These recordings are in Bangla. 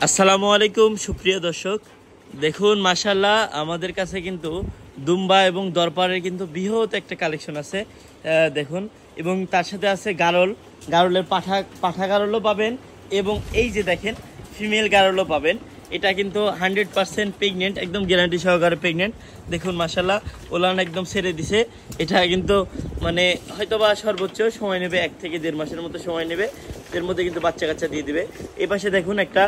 আসসালামু আলাইকুম সুপ্রিয় দর্শক, দেখুন মাশাআল্লাহ আমাদের কাছে কিন্তু দুম্বা এবং দরবারের কিন্তু বৃহৎ একটা কালেকশন আছে। দেখুন, এবং তার সাথে আছে গারলের পাঠা গারলও পাবেন, এবং এই যে দেখেন ফিমেল গারলও পাবেন। এটা কিন্তু 100% প্রেগনেন্ট, একদম গ্যারান্টি সহকারে প্রেগনেন্ট। দেখুন মাশাআল্লাহ ওলান একদম ছেড়ে দিছে। এটা কিন্তু মানে হয়তোবা সর্বোচ্চ সময় নেবে 1 থেকে 1.5 মাসের মতো সময় নেবে, এর মধ্যে কিন্তু বাচ্চা কাচ্চা দিয়ে দিবে। এই পাশে দেখুন একটা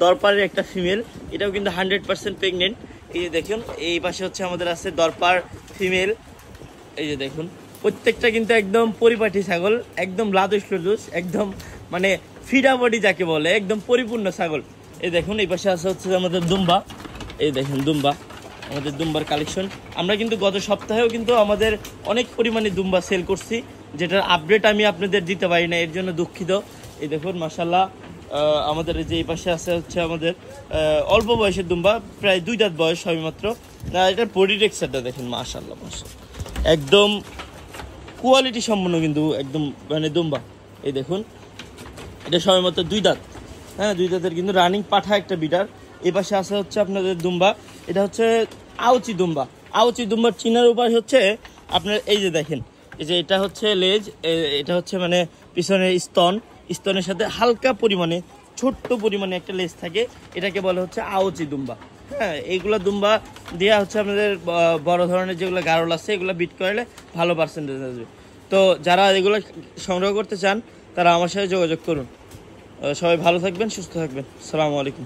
দরপারের একটা ফিমেল, এটাও কিন্তু 100% প্রেগনেন্ট। এই যে দেখুন, এই পাশে হচ্ছে আমাদের আছে দরপার ফিমেল। এই যে দেখুন প্রত্যেকটা কিন্তু একদম পরিপাটি ছাগল, একদম লাদুস লুদুস, একদম মানে ফিডা বডি যাকে বলে, একদম পরিপূর্ণ ছাগল। এই দেখুন এই পাশে আছে হচ্ছে আমাদের দুম্বা। এই দেখুন দুম্বা, আমাদের দুম্বার কালেকশন। আমরা কিন্তু গত সপ্তাহেও কিন্তু আমাদের অনেক পরিমাণে দুম্বা সেল করছি, যেটার আপডেট আমি আপনাদের দিতে পারি না, এর জন্য দুঃখিত। এই দেখুন মাশাআল্লাহ আমাদের যে এই পাশে আছে হচ্ছে আমাদের অল্প বয়সের দুম্বা, প্রায় 2 দাঁত বয়স সবেমাত্র। এটার বডি টেক্সচারটা দেখেন মাশাআল্লাহ একদম কোয়ালিটি সম্পন্ন কিন্তু একদম মানে দুম্বা। এই দেখুন এটা সবেমাত্র 2 দাঁত, হ্যাঁ 2 দাঁতের কিন্তু রানিং পাঠা একটা বিটার। এই পাশে আছে হচ্ছে আপনাদের দুম্বা, এটা হচ্ছে আউচি দুম্বা। আউচি দুম্বার চিনার উপায় হচ্ছে আপনার এই যে দেখেন, এই যে এটা হচ্ছে লেজ, এটা হচ্ছে মানে পিছনের স্তনের সাথে হালকা পরিমাণে ছোট্ট পরিমাণে একটা লেজ থাকে, এটাকে বলে হচ্ছে আউচি দুম্বা। হ্যাঁ এইগুলো দুম্বা দেওয়া হচ্ছে আপনাদের বড় ধরনের যেগুলো গারল আছে, এগুলো বিট করলে ভালো পার্সেন্টেজ আসবে। তো যারা এগুলো সংগ্রহ করতে চান তারা আমার সাথে যোগাযোগ করুন। সবাই ভালো থাকবেন, সুস্থ থাকবেন। আসসালামু আলাইকুম।